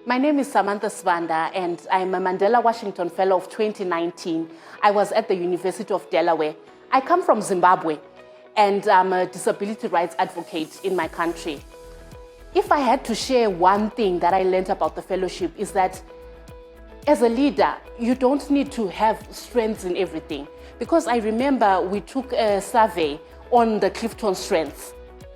My name is Samantha Svanda, and I'm a Mandela Washington Fellow of 2019. I was at the University of Delaware. I come from Zimbabwe, and I'm a disability rights advocate in my country. If I had to share one thing that I learned about the fellowship is that as a leader, you don't need to have strengths in everything. Because I remember we took a survey on the Clifton strengths.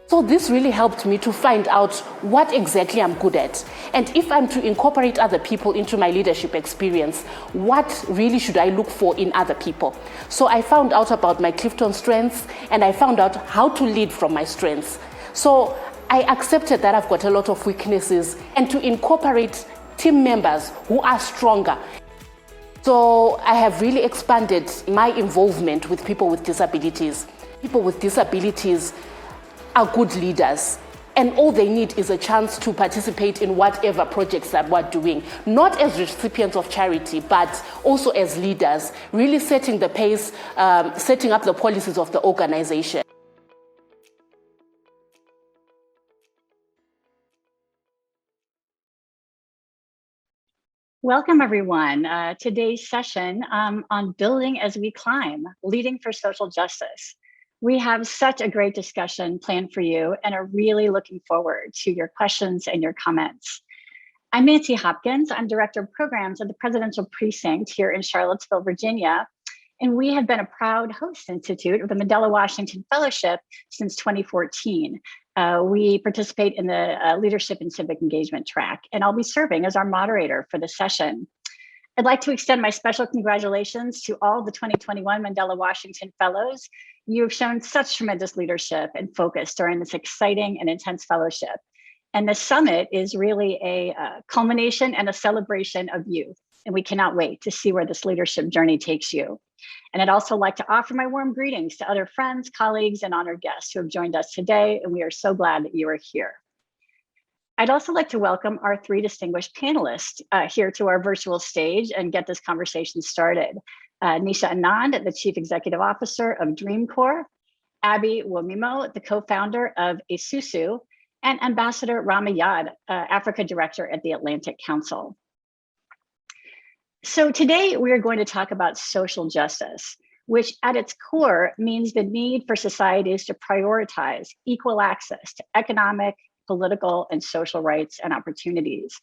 So this really helped me to find out what exactly I'm good at. And if I'm to incorporate other people into my leadership experience, what really should I look for in other people? So I found out about my Clifton strengths, and I found out how to lead from my strengths. So I accepted that I've got a lot of weaknesses and to incorporate team members who are stronger. So I have really expanded my involvement with people with disabilities. People with disabilities are good leaders, and all they need is a chance to participate in whatever projects that we're doing, not as recipients of charity, but also as leaders, really setting the pace, setting up the policies of the organization. Welcome, everyone. Today's session on Building as We Climb, Leading for Social Justice. We have such a great discussion planned for you and are really looking forward to your questions and your comments. I'm Nancy Hopkins. I'm Director of Programs at the Presidential Precinct here in Charlottesville, Virginia. And we have been a proud host institute of the Mandela Washington Fellowship since 2014. We participate in the Leadership and Civic Engagement track, and I'll be serving as our moderator for the session. I'd like to extend my special congratulations to all the 2021 Mandela Washington Fellows. You have shown such tremendous leadership and focus during this exciting and intense fellowship. And the summit is really a culmination and a celebration of youth. And we cannot wait to see where this leadership journey takes you. And I'd also like to offer my warm greetings to other friends, colleagues, and honored guests who have joined us today. And we are so glad that you are here. I'd also like to welcome our three distinguished panelists here to our virtual stage and get this conversation started. Nisha Anand, the Chief Executive Officer of Dream Corps, Abby Wamimo, the co-founder of Isusu, and Ambassador Rama Yad, Africa Director at the Atlantic Council. So today we are going to talk about social justice, which at its core means the need for societies to prioritize equal access to economic, political, and social rights and opportunities.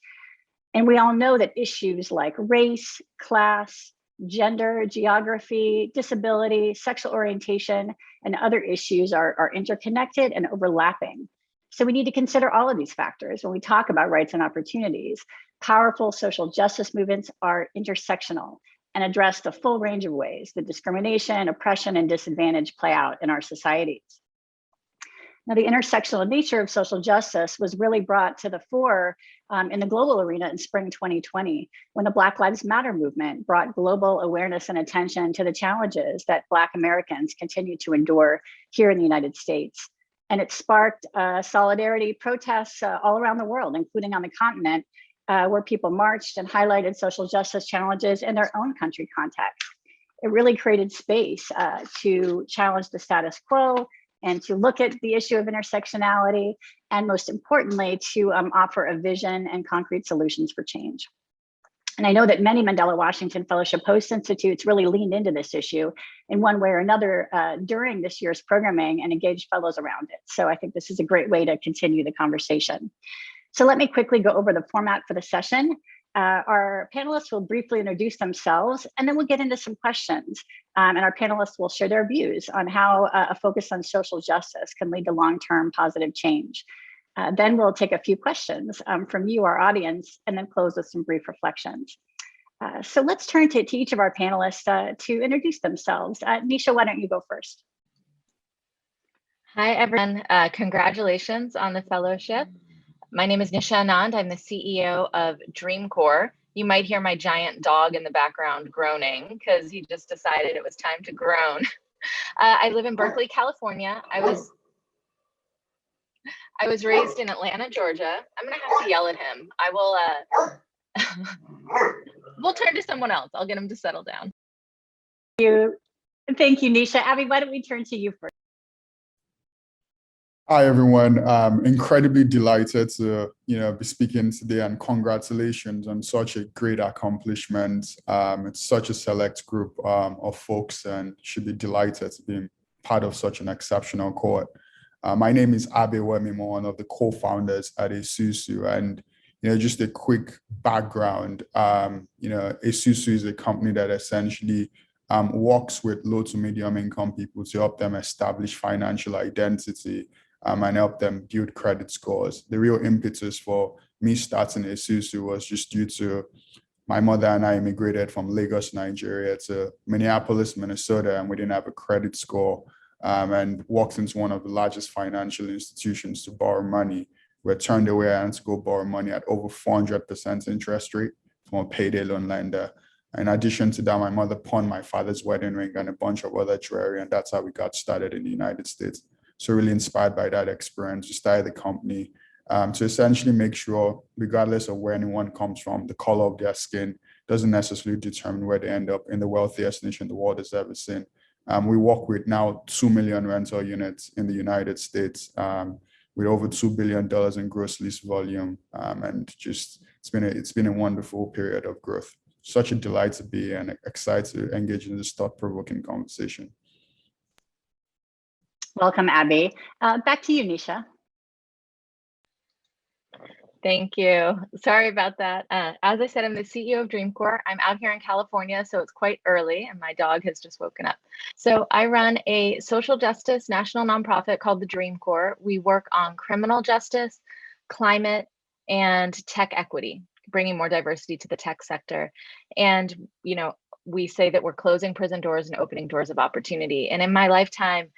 And we all know that issues like race, class, gender, geography, disability, sexual orientation, and other issues are interconnected and overlapping. So we need to consider all of these factors when we talk about rights and opportunities. Powerful social justice movements are intersectional and address the full range of ways that discrimination, oppression, and disadvantage play out in our societies. Now, the intersectional nature of social justice was really brought to the fore in the global arena in spring 2020, when the Black Lives Matter movement brought global awareness and attention to the challenges that Black Americans continue to endure here in the United States. And it sparked solidarity protests all around the world, including on the continent, where people marched and highlighted social justice challenges in their own country context. It really created space to challenge the status quo and to look at the issue of intersectionality, and most importantly, to offer a vision and concrete solutions for change. And I know that many Mandela Washington Fellowship host institutes really leaned into this issue in one way or another during this year's programming and engaged fellows around it. So I think this is a great way to continue the conversation. So let me quickly go over the format for the session. Our panelists will briefly introduce themselves, and then we'll get into some questions. And our panelists will share their views on how a focus on social justice can lead to long-term positive change. Then we'll take a few questions from you, our audience, and then close with some brief reflections. So let's turn to each of our panelists to introduce themselves. Nisha, why don't you go first? Hi, everyone. Congratulations on the fellowship. My name is Nisha Anand. I'm the CEO of Dream Corps. You might hear my giant dog in the background groaning because he just decided it was time to groan. I live in Berkeley, California. I was raised in Atlanta, Georgia. I'm gonna have to yell at him. I will, we'll turn to someone else. I'll get him to settle down. Thank you, Nisha. Abby, why don't we turn to you first? Hi, everyone. Incredibly delighted to be speaking today, and congratulations on such a great accomplishment. It's such a select group of folks, and should be delighted to be part of such an exceptional cohort. My name is Abe Wemimo, one of the co-founders at Esusu, and just a quick background. Esusu is a company that essentially works with low to medium income people to help them establish financial identity and help them build credit scores. The real impetus for me starting Esusu was just due to my mother and I immigrated from Lagos, Nigeria to Minneapolis, Minnesota, and we didn't have a credit score, and walked into one of the largest financial institutions to borrow money. We were turned away and to go borrow money at over 400% interest rate from a payday loan lender. In addition to that, my mother pawned my father's wedding ring and a bunch of other jewelry, and that's how we got started in the United States. So really inspired by that experience, we started the company to essentially make sure, regardless of where anyone comes from, the color of their skin doesn't necessarily determine where they end up in the wealthiest nation the world has ever seen. We work with now 2 million rental units in the United States, with over $2 billion in gross lease volume, and just it's been a wonderful period of growth. Such a delight to be and excited to engage in this thought-provoking conversation. Welcome, Abby. Back to you, Nisha. Thank you. Sorry about that. As I said, I'm the CEO of DreamCorps. I'm out here in California, so it's quite early, and my dog has just woken up. So I run a social justice national nonprofit called the DreamCorps. We work on criminal justice, climate, and tech equity, bringing more diversity to the tech sector. And we say that we're closing prison doors and opening doors of opportunity. And in my lifetime,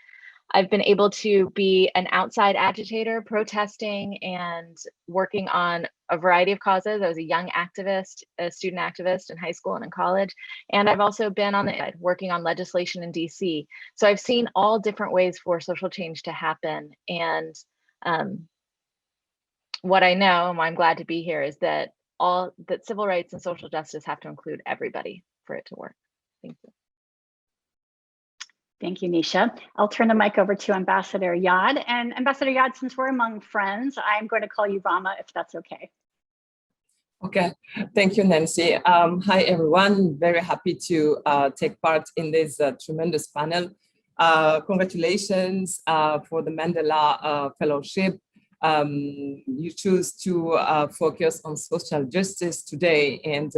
I've been able to be an outside agitator, protesting and working on a variety of causes. I was a young activist, a student activist in high school and in college. And I've also been on the side working on legislation in DC. So I've seen all different ways for social change to happen. And what I know, and why I'm glad to be here, is that civil rights and social justice have to include everybody for it to work. Thank you. Thank you, Nisha. I'll turn the mic over to Ambassador Yad. And Ambassador Yad, since we're among friends, I'm going to call you Rama, if that's okay. Okay, thank you, Nancy. Hi, everyone. Very happy to take part in this tremendous panel. Congratulations for the Mandela Fellowship. You choose to focus on social justice today, and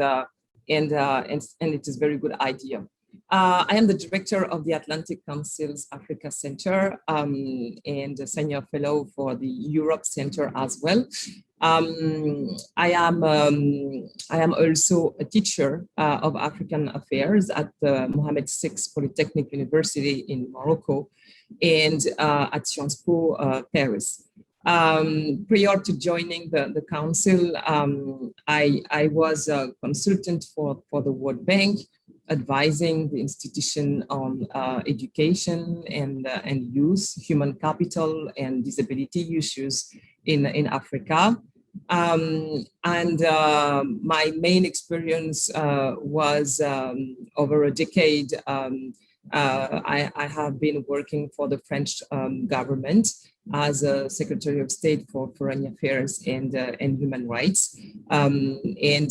it is a very good idea. I am the director of the Atlantic Council's Africa Center and a senior fellow for the Europe Center as well. I am also a teacher of African affairs at the Mohammed VI Polytechnic University in Morocco and at Sciences Po Paris. Prior to joining the council, I was a consultant for the World Bank, advising the institution on education and youth, human capital, and disability issues in Africa. My main experience was over a decade. I have been working for the French government as a Secretary of State for Foreign Affairs and Human Rights, and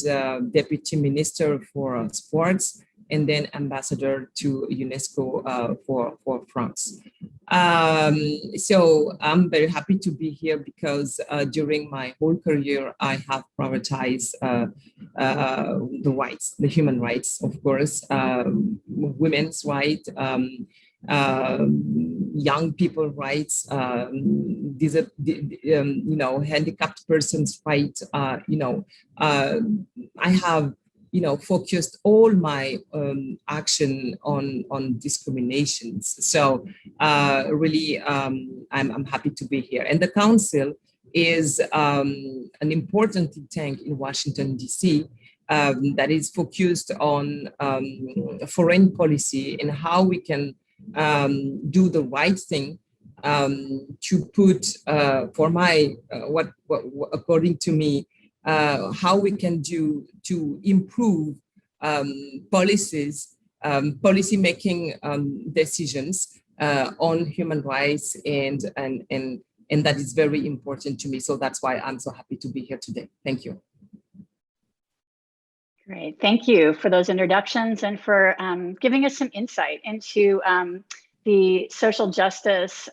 Deputy Minister for Sports, and then ambassador to UNESCO for France. So I'm very happy to be here because during my whole career, I have prioritized the rights, the human rights, of course, women's rights, young people rights, handicapped persons rights. I have focused all my action on discriminations. So really, I'm happy to be here. And the council is an important think tank in Washington, D.C. That is focused on foreign policy and how we can do the right thing to put, for my, according to me, how we can do to improve policies, policy-making decisions on human rights and And that is very important to me. So that's why I'm so happy to be here today. Thank you. Great, thank you for those introductions and for giving us some insight into the social justice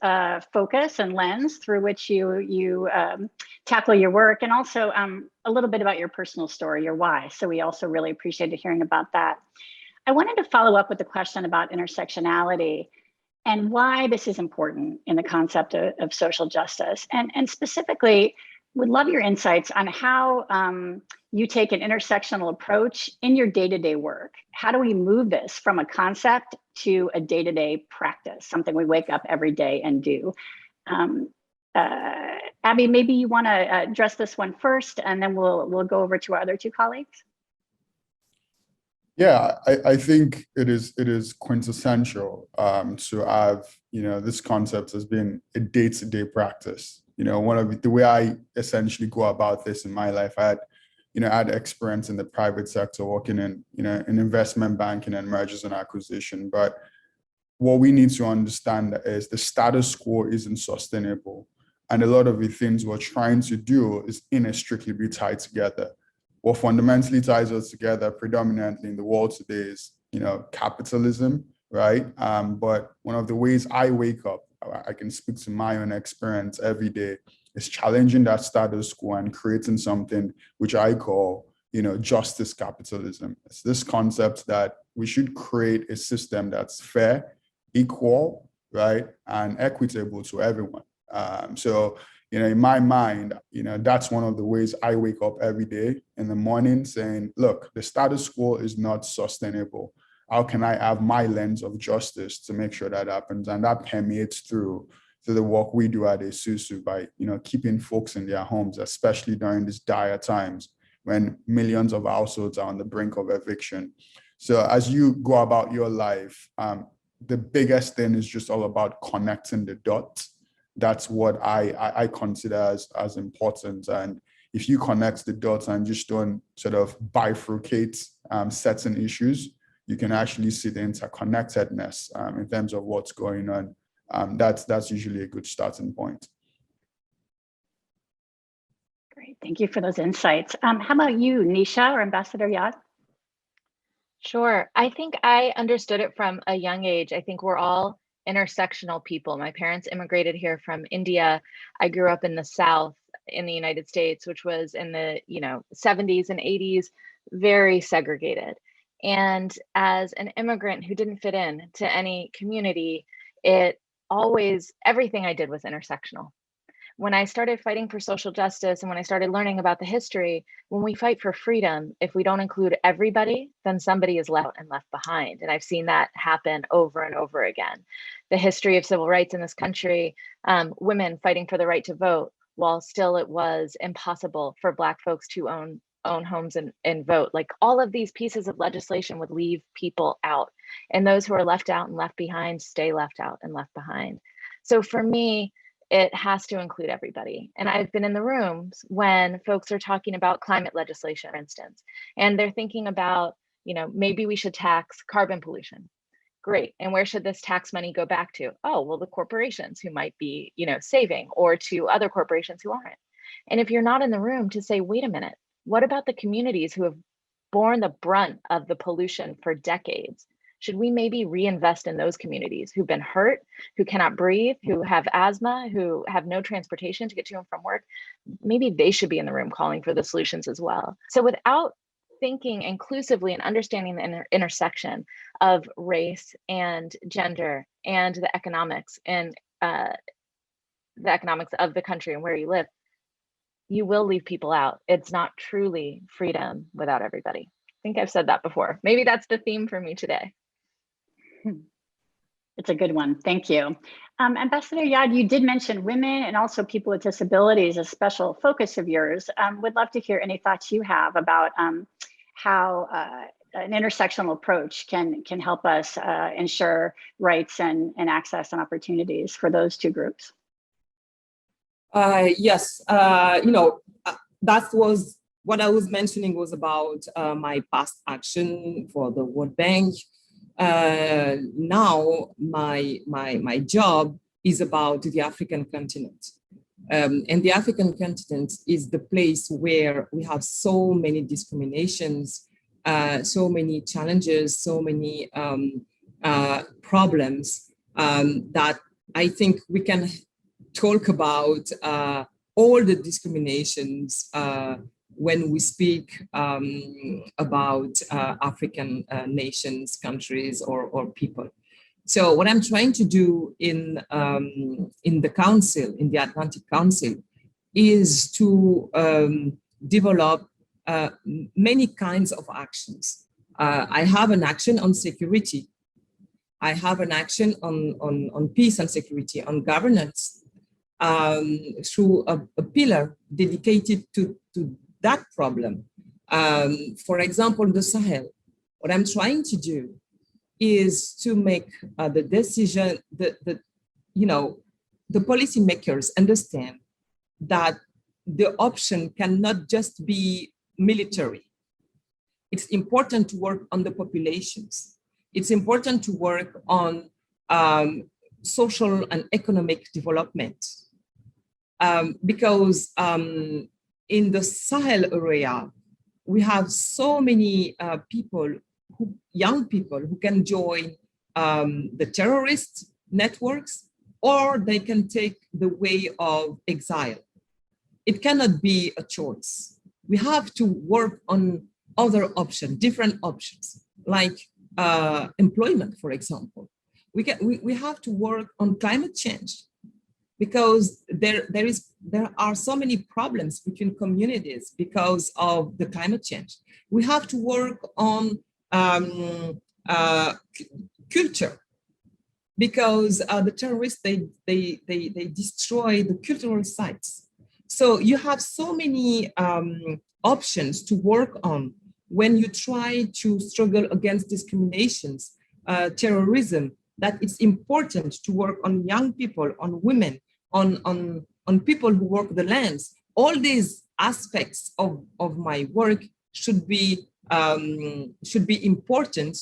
focus and lens through which you tackle your work, and also a little bit about your personal story, your why. So we also really appreciated hearing about that. I wanted to follow up with a question about intersectionality and why this is important in the concept of social justice. And specifically, would love your insights on how you take an intersectional approach in your day-to-day work. How do we move this from a concept to a day-to-day practice, something we wake up every day and do? Abby, maybe you want to address this one first, and then we'll go over to our other two colleagues. Yeah, I think it is quintessential to have, this concept has been a day-to-day practice. One of the way I essentially go about this in my life, I had experience in the private sector working in investment banking and mergers and acquisition. But what we need to understand is the status quo isn't sustainable. And a lot of the things we're trying to do is inextricably tied together. What fundamentally ties us together predominantly in the world today is, capitalism, right? But one of the ways I wake up, I can speak to my own experience every day, is challenging that status quo and creating something which I call, justice capitalism. It's this concept that we should create a system that's fair, equal, right, and equitable to everyone. So, in my mind, that's one of the ways I wake up every day in the morning saying, look, the status quo is not sustainable. How can I have my lens of justice to make sure that happens? And that permeates through the work we do at Esusu by, keeping folks in their homes, especially during these dire times when millions of households are on the brink of eviction. So as you go about your life, the biggest thing is just all about connecting the dots. That's what I consider as important. And if you connect the dots and just don't sort of bifurcate certain issues, you can actually see the interconnectedness in terms of what's going on. That's usually a good starting point. Great, thank you for those insights. How about you, Nisha or Ambassador Yad? Sure, I think I understood it from a young age. I think we're all intersectional people. My parents immigrated here from India. I grew up in the South in the United States, which was in the 70s and 80s, very segregated. And as an immigrant who didn't fit in to any community, everything I did was intersectional. When I started fighting for social justice and when I started learning about the history, when we fight for freedom, if we don't include everybody, then somebody is left behind. And I've seen that happen over and over again. The history of civil rights in this country, women fighting for the right to vote, while still it was impossible for Black folks to own homes and vote. Like, all of these pieces of legislation would leave people out. And those who are left out and left behind stay left out and left behind. So for me, it has to include everybody. And I've been in the rooms when folks are talking about climate legislation, for instance, and they're thinking about, maybe we should tax carbon pollution. Great. And where should this tax money go back to? Oh, well, the corporations who might be, saving, or to other corporations who aren't. And if you're not in the room to say, wait a minute, what about the communities who have borne the brunt of the pollution for decades? Should we maybe reinvest in those communities who've been hurt, who cannot breathe, who have asthma, who have no transportation to get to and from work? Maybe they should be in the room calling for the solutions as well. So without thinking inclusively and understanding the intersection of race and gender and the economics and the economics of the country and where you live, you will leave people out. It's not truly freedom without everybody. I think I've said that before. Maybe that's the theme for me today. It's a good one. Thank you. Ambassador Yad, you did mention women and also people with disabilities, a special focus of yours. Would love to hear any thoughts you have about how an intersectional approach can help us ensure rights and access and opportunities for those two groups. Yes, that was what I was mentioning was about my past action for the World Bank. Now my job is about the African continent. And the African continent is the place where we have so many discriminations, so many challenges, so many problems that I think we can talk about all the discriminations when we speak about African nations, countries, or people. So what I'm trying to do in the council, in the Atlantic Council, is to develop many kinds of actions. I have an action on security. I have an action on peace and security, on governance, through a pillar dedicated to that problem. For example, the Sahel, what I'm trying to do is to make the decision, the policymakers understand that the option cannot just be military. It's important to work on the populations. It's important to work on social and economic development. Because in the Sahel area, we have so many young people who can join the terrorist networks, or they can take the way of exile. It cannot be a choice. We have to work on other options, different options, like employment, for example. We have to work on climate change, because there are so many problems between communities because of the climate change. We have to work on culture, because the terrorists, they destroy the cultural sites. So you have so many options to work on when you try to struggle against discriminations, terrorism, that it's important to work on young people, on women, on people who work the lands. All these aspects of my work should be important.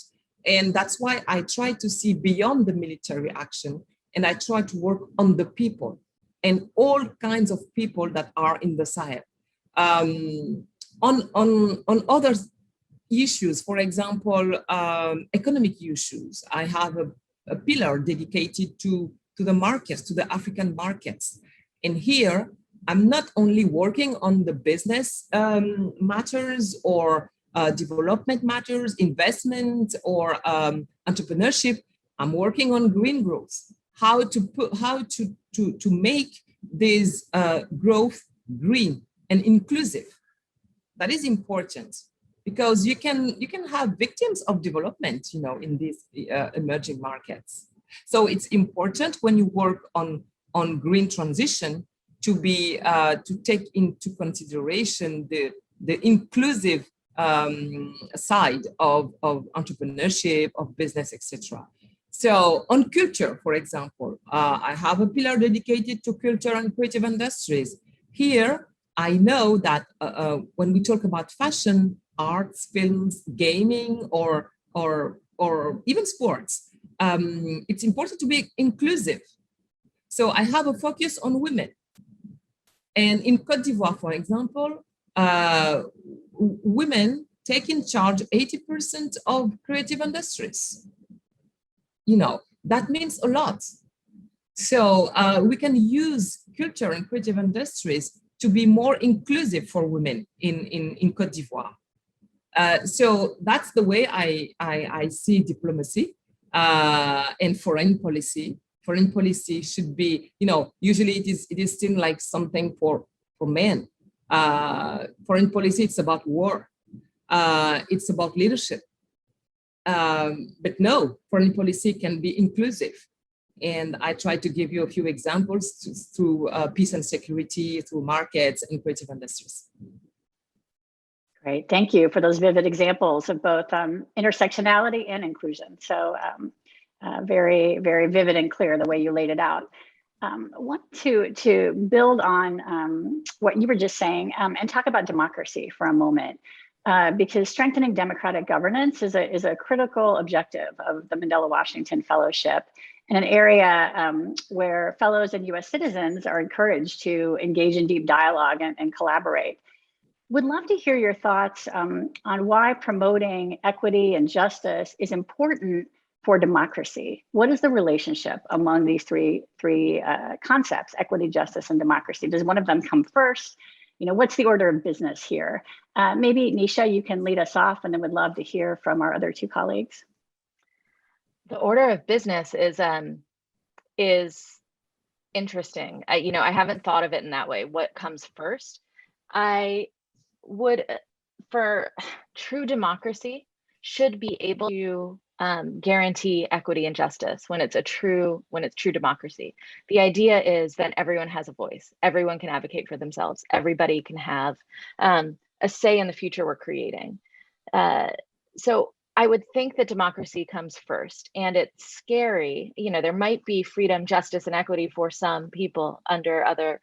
And that's why I try to see beyond the military action, and I try to work on the people and all kinds of people that are in the Sahel. On other issues, for example, economic issues, I have a pillar dedicated to the markets, to the African markets. And here, I'm not only working on the business matters or development matters, investment or entrepreneurship. I'm working on green growth, how to make this growth green and inclusive. That is important, because you can have victims of development, in these emerging markets. So it's important when you work on green transition to be to take into consideration the inclusive side of entrepreneurship, of business, etc. So on culture, for example, I have a pillar dedicated to culture and creative industries. Here, I know that when we talk about fashion, arts, films, gaming, or even sports, it's important to be inclusive. So I have a focus on women. And in Côte d'Ivoire, for example, women take in charge 80% of creative industries. That means a lot. So we can use culture and creative industries to be more inclusive for women in Côte d'Ivoire. So that's the way I see diplomacy and foreign policy. Foreign policy should be, usually it is seen like something for men. Foreign policy, it's about war. It's about leadership. But no, foreign policy can be inclusive. And I try to give you a few examples through peace and security, through markets and creative industries. Great, thank you for those vivid examples of both intersectionality and inclusion. So very, very vivid and clear the way you laid it out. I want to build on what you were just saying and talk about democracy for a moment, because strengthening democratic governance is a critical objective of the Mandela Washington Fellowship. in an area where fellows and US citizens are encouraged to engage in deep dialogue and collaborate. Would love to hear your thoughts on why promoting equity and justice is important for democracy. What is the relationship among these three concepts, equity, justice, and democracy? Does one of them come first? You know, what's the order of business here? Maybe Nisha, you can lead us off, and then would love to hear from our other two colleagues. The order of business is interesting. I haven't thought of it in that way. What comes first? I would, for true democracy, should be able to guarantee equity and justice when it's true democracy. The idea is that everyone has a voice. Everyone can advocate for themselves. Everybody can have a say in the future we're creating. So I would think that democracy comes first, and it's scary. There might be freedom, justice, and equity for some people under other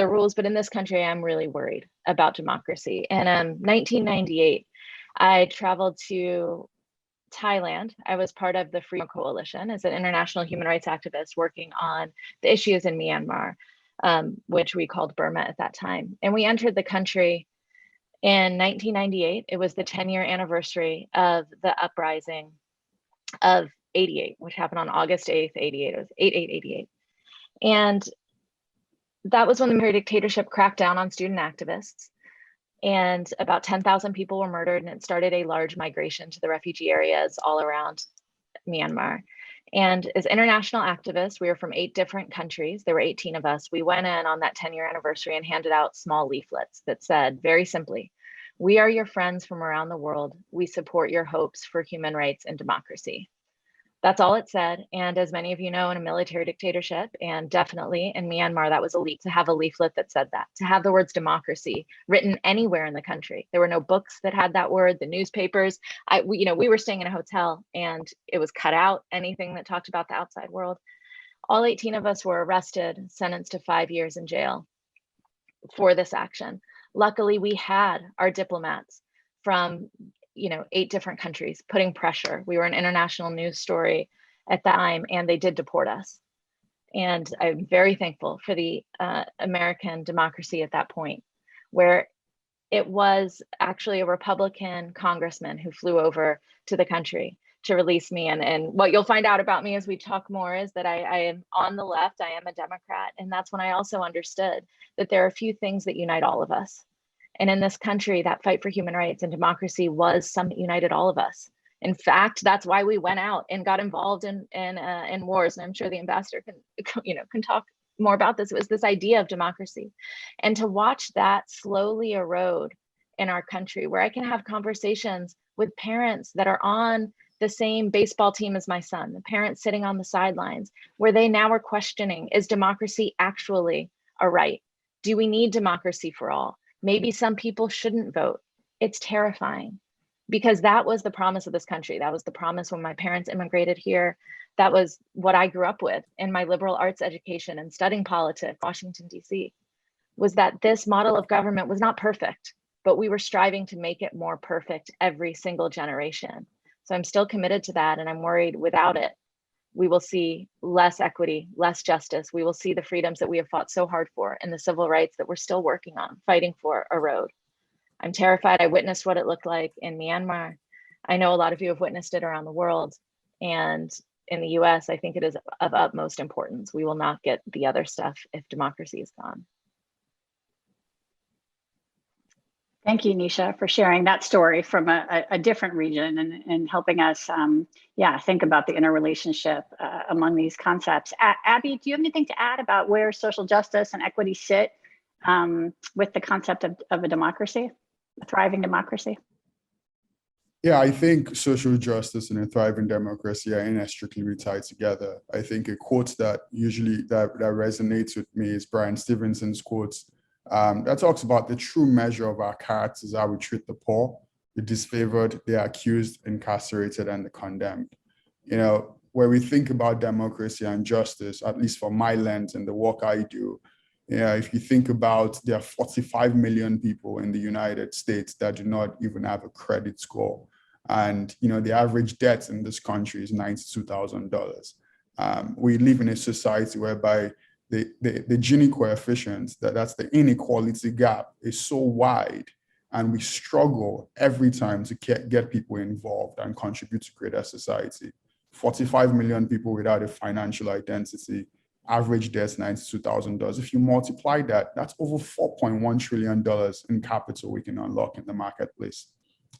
rules, but in this country, I'm really worried about democracy. And 1998, I traveled to Thailand. I was part of the Freedom Coalition as an international human rights activist working on the issues in Myanmar, which we called Burma at that time. And we entered the country in 1998. It was the 10-year anniversary of the uprising of 88, which happened on August 8th, 88. It was 88. And that was when the military dictatorship cracked down on student activists, and about 10,000 people were murdered, and it started a large migration to the refugee areas all around Myanmar. And as international activists, we were from 8 different countries. There were 18 of us. We went in on that 10-year anniversary and handed out small leaflets that said, very simply, "We are your friends from around the world. We support your hopes for human rights and democracy." That's all it said. And as many of you know, in a military dictatorship, and definitely in Myanmar, that was elite to have a leaflet that said that, to have the words democracy written anywhere in the country. There were no books that had that word, the newspapers. We were staying in a hotel, and it was cut out, anything that talked about the outside world. All 18 of us were arrested, sentenced to 5 years in jail for this action. Luckily, we had our diplomats from 8 different countries putting pressure. We were an international news story at the time, and they did deport us. And I'm very thankful for the American democracy at that point, where it was actually a Republican congressman who flew over to the country to release me. And what you'll find out about me as we talk more is that I am on the left. I am a Democrat. And that's when I also understood that there are a few things that unite all of us. And in this country, that fight for human rights and democracy was something that united all of us. In fact, that's why we went out and got involved in wars. And I'm sure the ambassador can talk more about this. It was this idea of democracy, and to watch that slowly erode in our country, where I can have conversations with parents that are on the same baseball team as my son, the parents sitting on the sidelines, where they now are questioning, is democracy actually a right? Do we need democracy for all? Maybe some people shouldn't vote. It's terrifying, because that was the promise of this country. That was the promise when my parents immigrated here. That was what I grew up with in my liberal arts education and studying politics, Washington, D.C., was that this model of government was not perfect, but we were striving to make it more perfect every single generation. So I'm still committed to that, and I'm worried without it, we will see less equity, less justice. We will see the freedoms that we have fought so hard for, and the civil rights that we're still working on, fighting for, erode. I'm terrified. I witnessed what it looked like in Myanmar. I know a lot of you have witnessed it around the world. And in the US, I think it is of utmost importance. We will not get the other stuff if democracy is gone. Thank you, Nisha, for sharing that story from a different region and helping us, think about the interrelationship among these concepts. Abby, do you have anything to add about where social justice and equity sit with the concept of a democracy, a thriving democracy? Yeah, I think social justice and a thriving democracy are inextricably tied together. I think a quote that resonates with me is Brian Stevenson's quotes. That talks about the true measure of our character is how we treat the poor, the disfavored, the accused, incarcerated, and the condemned. Where we think about democracy and justice, at least for my lens and the work I do, if you think about, there are 45 million people in the United States that do not even have a credit score. And, the average debt in this country is $92,000. We live in a society whereby the Gini coefficient, that's the inequality gap, is so wide, and we struggle every time to get people involved and contribute to greater society. 45 million people without a financial identity, average debt $92,000. If you multiply that, that's over $4.1 trillion in capital we can unlock in the marketplace.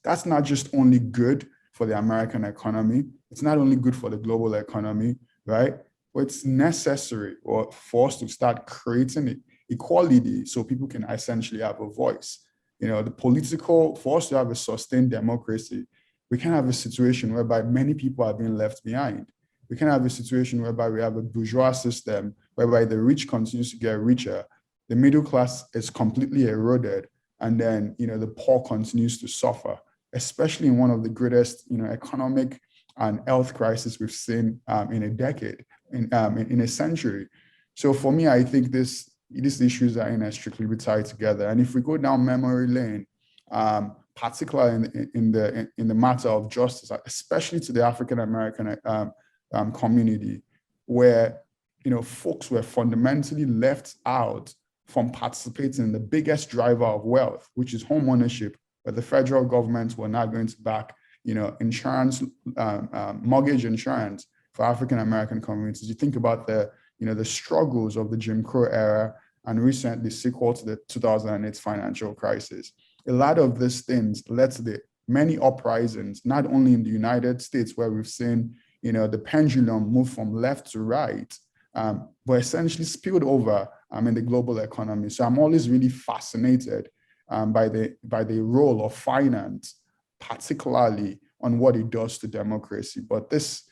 That's not just only good for the American economy, it's not only good for the global economy, right? But it's necessary for us to start creating equality so people can essentially have a voice. For us to have a sustained democracy, we can't have a situation whereby many people are being left behind. We can't have a situation whereby we have a bourgeois system whereby the rich continues to get richer, the middle class is completely eroded, and then the poor continues to suffer, especially in one of the greatest economic and health crises we've seen in a decade, in a century. So for me, I think these issues are inextricably tied together. And if we go down memory lane, particularly in the matter of justice, especially to the African American community, where folks were fundamentally left out from participating in the biggest driver of wealth, which is home ownership, where the federal government were not going to back insurance, mortgage insurance for African American communities. You think about the struggles of the Jim Crow era and recently sequel to the 2008 financial crisis. A lot of these things led to the many uprisings, not only in the United States, where we've seen the pendulum move from left to right, but essentially spilled over in the global economy. So I'm always really fascinated by the role of finance, particularly on what it does to democracy. But this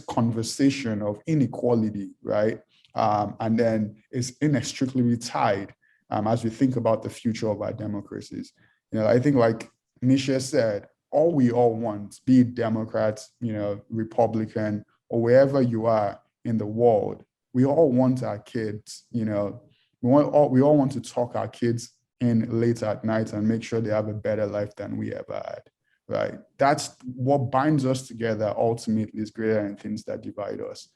conversation of inequality, right, and then is inextricably tied as we think about the future of our democracies. I think, like Nisha said, all we all want, be it Democrats, Republican, or wherever you are in the world, we all want our kids, we all want to talk our kids in late at night and make sure they have a better life than we ever had, right? That's what binds us together ultimately, is greater than things that divide us.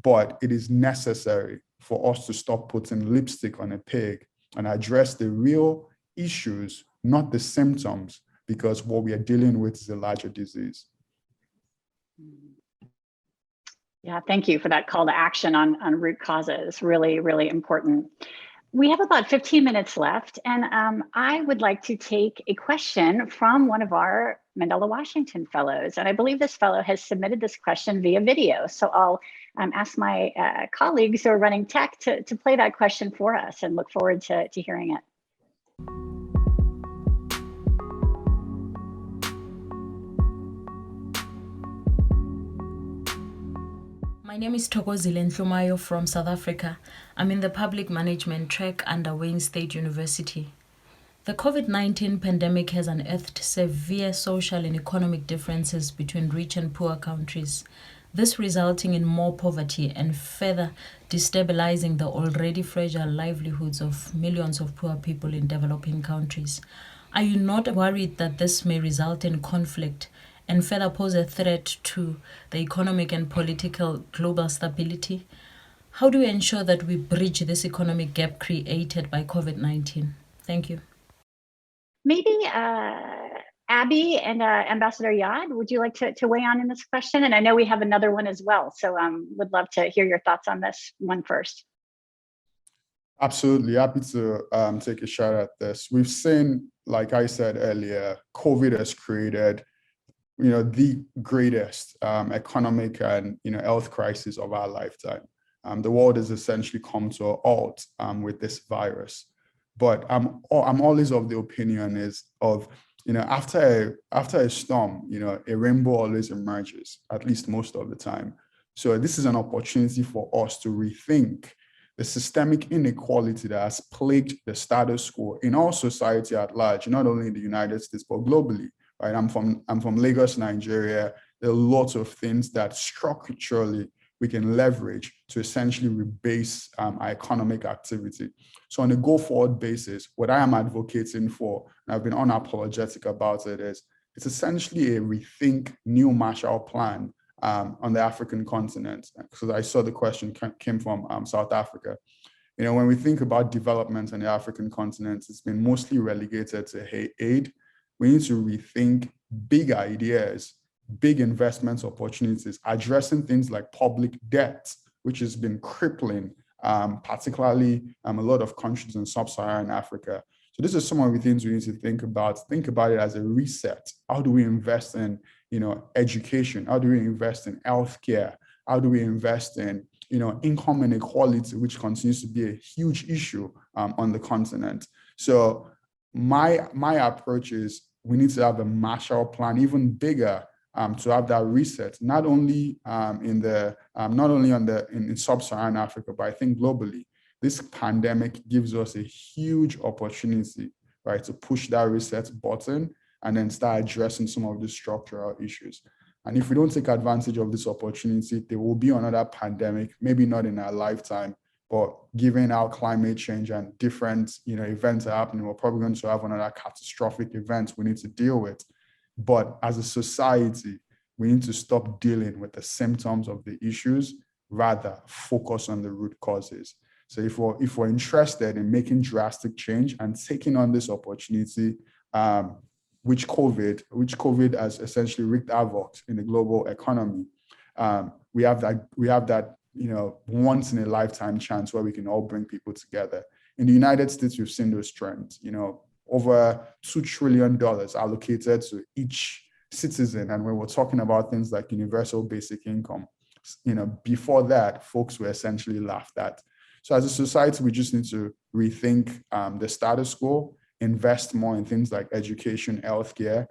But it is necessary for us to stop putting lipstick on a pig and address the real issues, not the symptoms, because what we are dealing with is a larger disease. Yeah, thank you for that call to action on root causes. Really, really important. We have about 15 minutes left, and I would like to take a question from one of our Mandela Washington Fellows. And I believe this fellow has submitted this question via video. So I'll ask my colleagues who are running tech to play that question for us, and look forward to hearing it. My name is Thokozile Ntlumayo from South Africa. I'm in the public management track under Wayne State University. The COVID-19 pandemic has unearthed severe social and economic differences between rich and poor countries, this resulting in more poverty and further destabilizing the already fragile livelihoods of millions of poor people in developing countries. Are you not worried that this may result in conflict and further pose a threat to the economic and political global stability? How do we ensure that we bridge this economic gap created by COVID-19? Thank you. Maybe Abby and Ambassador Yad, would you like to weigh on in this question? And I know we have another one as well, so would love to hear your thoughts on this one first. Absolutely, happy to take a shot at this. We've seen, like I said earlier, COVID has created the greatest economic and health crisis of our lifetime. The world has essentially come to a halt with this virus. But I'm always of the opinion after a storm, a rainbow always emerges, at least most of the time. So this is an opportunity for us to rethink the systemic inequality that has plagued the status quo in our society at large, not only in the United States, but globally. Right? I'm from Lagos, Nigeria. There are lots of things that structurally we can leverage to essentially rebase our economic activity. So on a go-forward basis, what I am advocating for, and I've been unapologetic about it, is it's essentially a rethink new Marshall Plan on the African continent, because I saw the question came from South Africa. You know, when we think about development on the African continent, it's been mostly relegated to aid. We need to rethink big ideas, big investment opportunities, addressing things like public debt, which has been crippling, particularly a lot of countries in sub-Saharan Africa. So this is some of the things we need to think about. Think about it as a reset. How do we invest in, education? How do we invest in healthcare? How do we invest in, income inequality, which continues to be a huge issue on the continent? So my approach is we need to have a Marshall Plan, even bigger, to have that reset, not only in sub-Saharan Africa, but I think globally. This pandemic gives us a huge opportunity, right, to push that reset button and then start addressing some of the structural issues. And if we don't take advantage of this opportunity, there will be another pandemic, maybe not in our lifetime, but given our climate change and different, events are happening, we're probably going to have another catastrophic event we need to deal with. But as a society, we need to stop dealing with the symptoms of the issues, rather focus on the root causes. So if we're interested in making drastic change and taking on this opportunity, which COVID has essentially wreaked havoc in the global economy, we have that once in a lifetime chance where we can all bring people together. In the United States, we've seen those trends. Over $2 trillion allocated to each citizen, and when we're talking about things like universal basic income, before that, folks were essentially laughed at. So as a society, we just need to rethink the status quo, invest more in things like education, healthcare,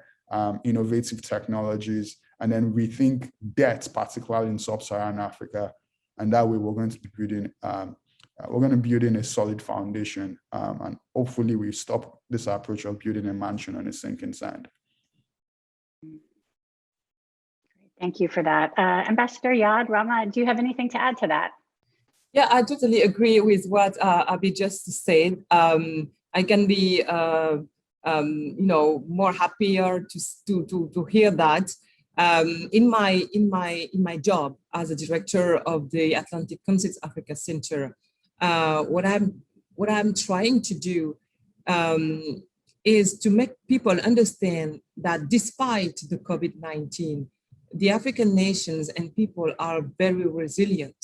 innovative technologies, and then rethink debt, particularly in sub-Saharan Africa. And that way, we're going to be building a solid foundation, and hopefully we stop this approach of building a mansion on a sinking sand. Thank you for that. Ambassador Yad, Rama, do you have anything to add to that? Yeah, I totally agree with what Abby just said. I can be, more happier to hear that. In my job as a director of the Atlantic Council Africa Center, what I'm trying to do is to make people understand that despite the COVID-19, the African nations and people are very resilient.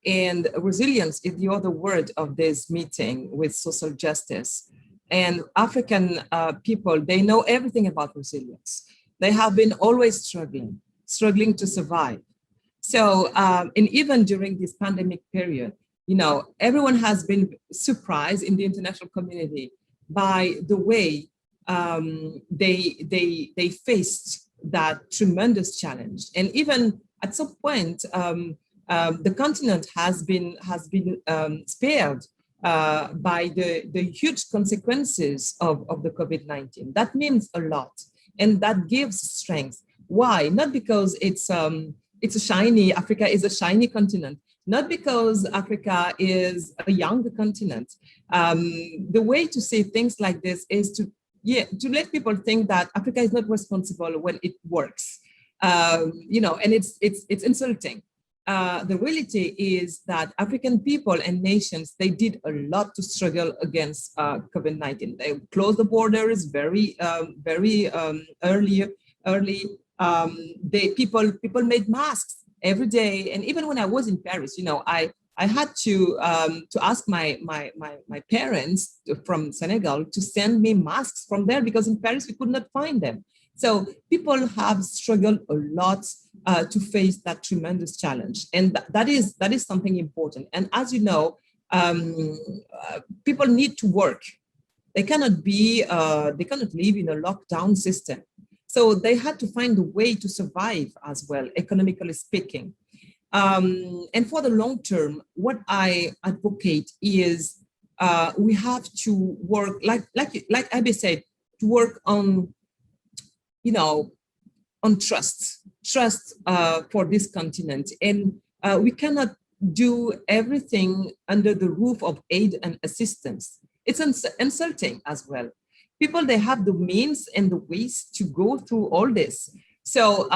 And resilience is the other word of this meeting with social justice. And African people, they know everything about resilience. They have been always struggling to survive. So, and even during this pandemic period, everyone has been surprised in the international community by the way they faced that tremendous challenge. And even at some point, the continent has been spared by the huge consequences of the COVID-19. That means a lot, and that gives strength. Why? Not because Africa is a shiny continent, not because Africa is a younger continent. The way to say things like this is to let people think that Africa is not responsible when it works, and it's insulting. The reality is that African people and nations, they did a lot to struggle against COVID-19. They closed the borders very early. People made masks every day. And even when I was in Paris, I had to ask my parents from Senegal to send me masks from there, because in Paris we could not find them. So people have struggled a lot to face that tremendous challenge, and that is something important. And as you know, people need to work. They cannot live in a lockdown system. So they had to find a way to survive as well, economically speaking. And for the long term, what I advocate is we have to work, like Abby said, to work on trust for this continent. And we cannot do everything under the roof of aid and assistance. It's insulting as well. People, they have the means and the ways to go through all this. So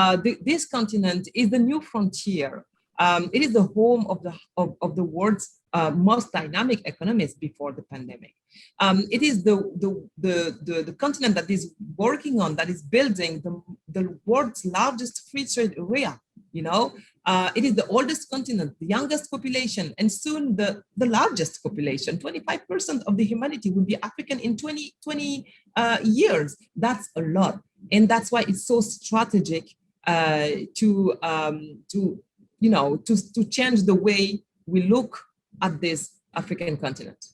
this continent is the new frontier. It is the home of the world's most dynamic economies before the pandemic. It is the continent that is working on, that is building the world's largest free trade area. You know, it is the oldest continent, the youngest population, and soon the largest population. 25% of the humanity will be African in 20 years. That's a lot. And that's why it's so strategic to change the way we look at this African continent.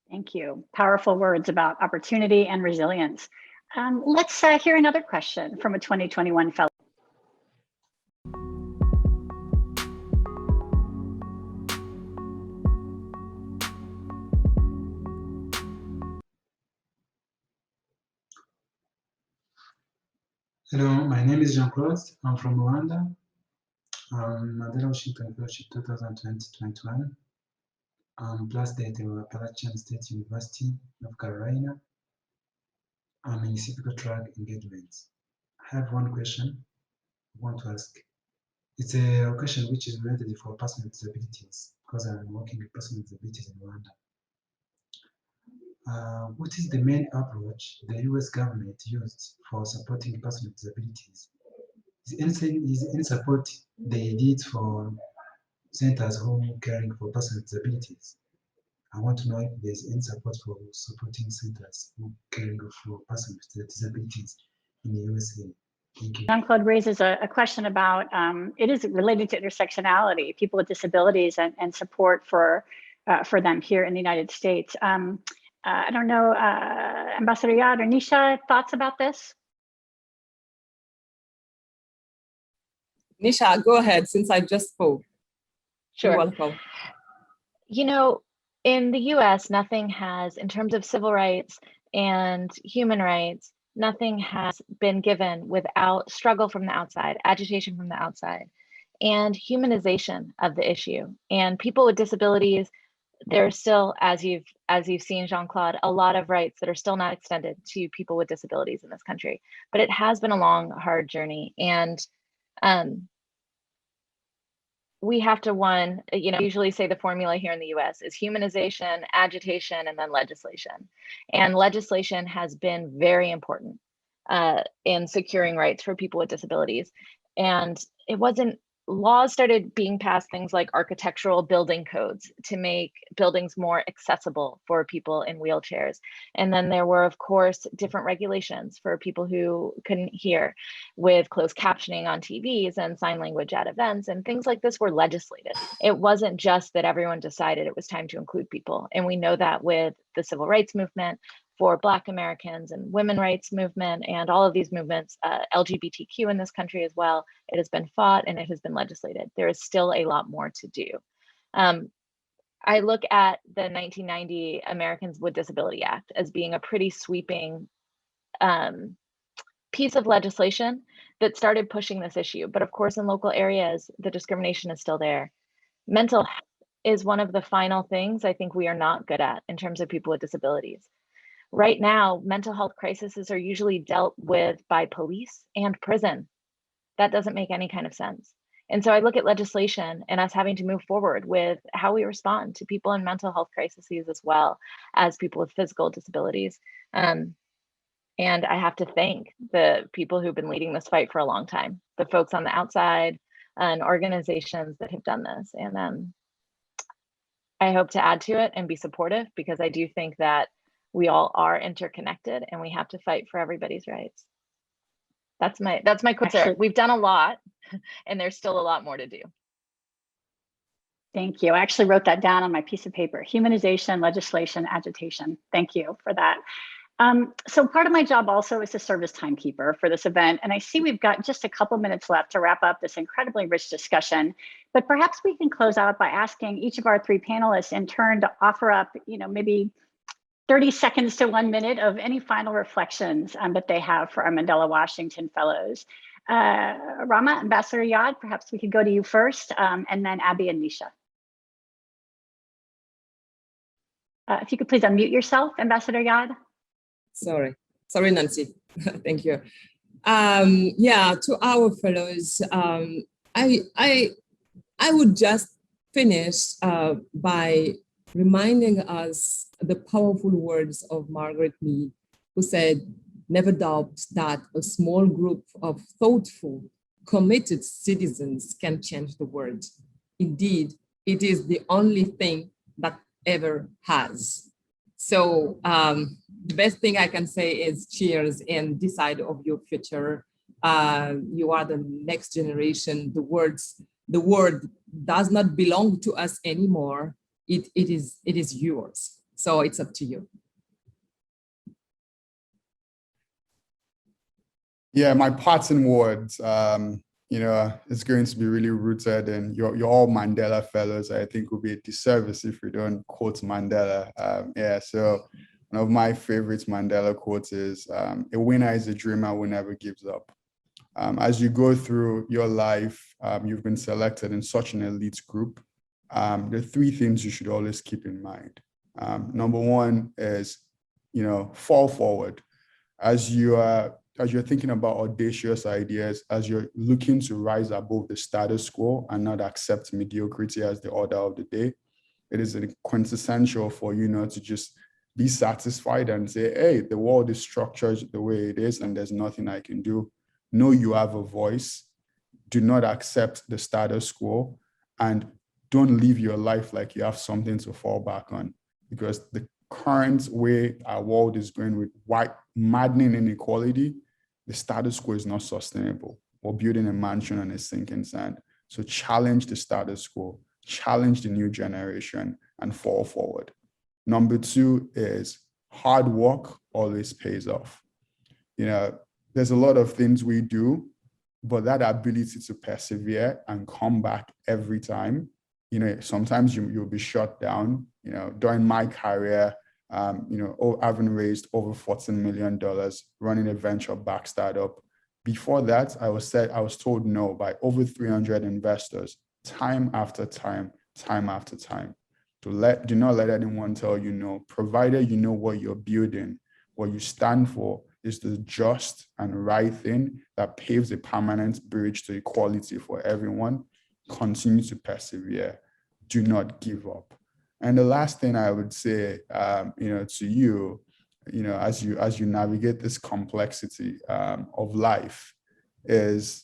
Thank you. Powerful words about opportunity and resilience. Let's hear another question from a 2021 fellow. Hello, my name is Jean-Claude. I'm from Rwanda. Mandela Washington Fellowship 2020-21. Plus date of Appalachian State University, North Carolina. I'm in cyclical track engagements. I have one question I want to ask. It's a question which is related for personal disabilities, because I'm working with personal disabilities in Rwanda. What is the main approach the US government used for supporting personal disabilities? Is any support they did for centers home caring for personal disabilities? I want to know if there's any support for supporting centers home caring for persons with disabilities in the USA. Thank you. Jean-Claude raises a question about, it is related to intersectionality, people with disabilities and support for them here in the United States. I don't know, Ambassador Yad or Nisha, thoughts about this? Nisha, go ahead, since I just spoke. Sure. You're welcome. You know, in the US, nothing has, in terms of civil rights and human rights, nothing has been given without struggle from the outside, agitation from the outside, and humanization of the issue. And people with disabilities, there are still, as you've seen, Jean-Claude, a lot of rights that are still not extended to people with disabilities in this country. But it has been a long, hard journey. And we have to, usually say the formula here in the US is humanization, agitation, and then legislation. And legislation has been very important in securing rights for people with disabilities. And laws started being passed, things like architectural building codes to make buildings more accessible for people in wheelchairs. And then there were, of course, different regulations for people who couldn't hear, with closed captioning on TVs and sign language at events, and things like this were legislated. It wasn't just that everyone decided it was time to include people. And we know that with the civil rights movement for Black Americans and women's rights movement and all of these movements, LGBTQ in this country as well, it has been fought and it has been legislated. There is still a lot more to do. I look at the 1990 Americans with Disability Act as being a pretty sweeping piece of legislation that started pushing this issue. But of course, in local areas, the discrimination is still there. Mental health is one of the final things I think we are not good at in terms of people with disabilities. Right now, mental health crises are usually dealt with by police and prison. That doesn't make any kind of sense. And so I look at legislation and us having to move forward with how we respond to people in mental health crises as well as people with physical disabilities. And I have to thank the people who've been leading this fight for a long time, the folks on the outside and organizations that have done this. And I hope to add to it and be supportive, because I do think that we all are interconnected and we have to fight for everybody's rights. That's my quick answer. We've done a lot and there's still a lot more to do. Thank you. I actually wrote that down on my piece of paper: humanization, legislation, agitation. Thank you for that. So part of my job also is to serve as timekeeper for this event. And I see we've got just a couple minutes left to wrap up this incredibly rich discussion, but perhaps we can close out by asking each of our three panelists in turn to offer up, maybe 30 seconds to 1 minute of any final reflections that they have for our Mandela Washington Fellows. Rama, Ambassador Yad, perhaps we could go to you first, and then Abby and Nisha. If you could please unmute yourself, Ambassador Yad. Sorry, Nancy. Thank you. Yeah, to our fellows, I would just finish by reminding us the powerful words of Margaret Mead, who said, "Never doubt that a small group of thoughtful, committed citizens can change the world. Indeed, it is the only thing that ever has." So the best thing I can say is cheers and decide of your future. You are the next generation. The word does not belong to us anymore. It is yours. So it's up to you. Yeah, my parting words, it's going to be really rooted in you're all Mandela fellows. I think it would be a disservice if we don't quote Mandela. So one of my favorite Mandela quotes is, "A winner is a dreamer who never gives up." As you go through your life, you've been selected in such an elite group. There are three things you should always keep in mind. Number one is, fall forward. As you're thinking about audacious ideas, as you're looking to rise above the status quo and not accept mediocrity as the order of the day, it is quintessential for you not to just be satisfied and say, "Hey, the world is structured the way it is and there's nothing I can do." Know you have a voice. Do not accept the status quo, and don't live your life like you have something to fall back on, because the current way our world is going with maddening inequality, the status quo is not sustainable. We're building a mansion on a sinking sand. So challenge the status quo, challenge the new generation, and fall forward. Number two is hard work always pays off. There's a lot of things we do, but that ability to persevere and come back every time, sometimes you'll be shut down. During my career, having raised over $14 million, running a venture-backed startup. Before that, I was told no by over 300 investors, time after time after time. Do not let anyone tell you no, provided you know what you're building, what you stand for is the just and right thing that paves a permanent bridge to equality for everyone. Continue to persevere. Do not give up. And the last thing I would say, to you, as you navigate this complexity of life, is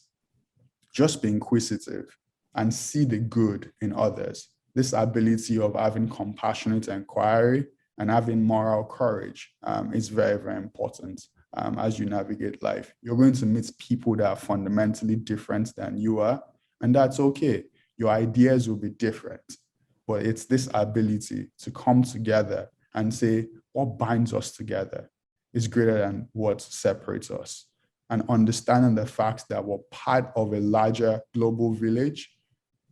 just be inquisitive and see the good in others. This ability of having compassionate inquiry and having moral courage is very, very important as you navigate life. You're going to meet people that are fundamentally different than you are, and that's okay. Your ideas will be different. But it's this ability to come together and say, what binds us together is greater than what separates us. And understanding the fact that we're part of a larger global village,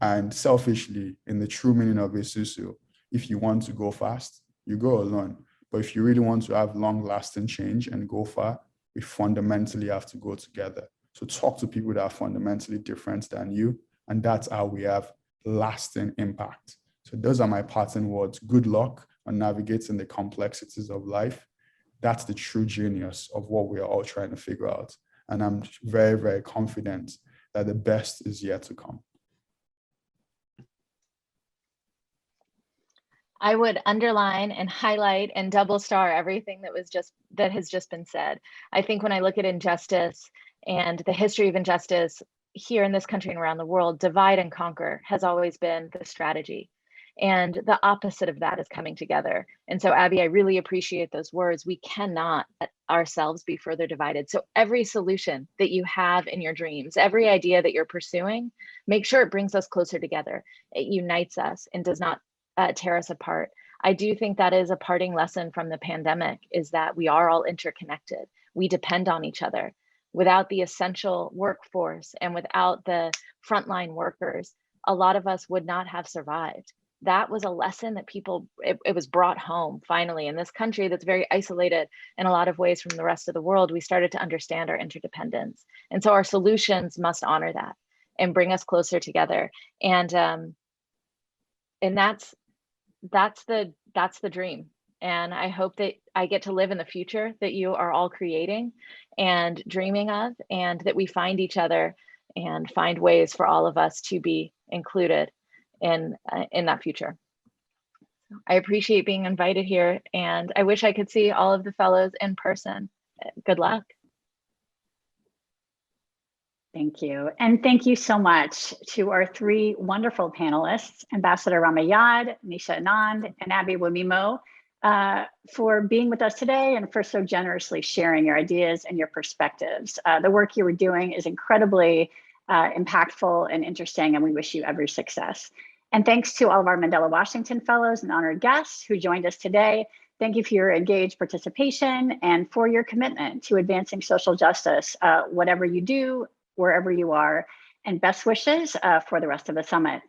and selfishly, in the true meaning of Isusu, if you want to go fast, you go alone. But if you really want to have long-lasting change and go far, we fundamentally have to go together. So talk to people that are fundamentally different than you, and that's how we have lasting impact. So those are my parting words. Good luck on navigating the complexities of life. That's the true genius of what we are all trying to figure out. And I'm very, very confident that the best is yet to come. I would underline and highlight and double star everything that has just been said. I think when I look at injustice and the history of injustice here in this country and around the world, divide and conquer has always been the strategy. And the opposite of that is coming together. And so, Abby, I really appreciate those words. We cannot let ourselves be further divided. So every solution that you have in your dreams, every idea that you're pursuing, make sure it brings us closer together. It unites us and does not tear us apart. I do think that is a parting lesson from the pandemic, is that we are all interconnected. We depend on each other. Without the essential workforce and without the frontline workers, a lot of us would not have survived. That was a lesson that it was brought home finally in this country that's very isolated in a lot of ways from the rest of the world. We started to understand our interdependence. And so our solutions must honor that and bring us closer together. And that's the dream. And I hope that I get to live in the future that you are all creating and dreaming of, and that we find each other and find ways for all of us to be included in that future. I appreciate being invited here, and I wish I could see all of the fellows in person. Good luck. Thank you. And thank you so much to our three wonderful panelists, Ambassador Ramayad, Nisha Anand, and Abby Wamimo, for being with us today and for so generously sharing your ideas and your perspectives. The work you were doing is incredibly impactful and interesting, and we wish you every success. And thanks to all of our Mandela Washington Fellows and honored guests who joined us today. Thank you for your engaged participation and for your commitment to advancing social justice, whatever you do, wherever you are, and best wishes for the rest of the summit.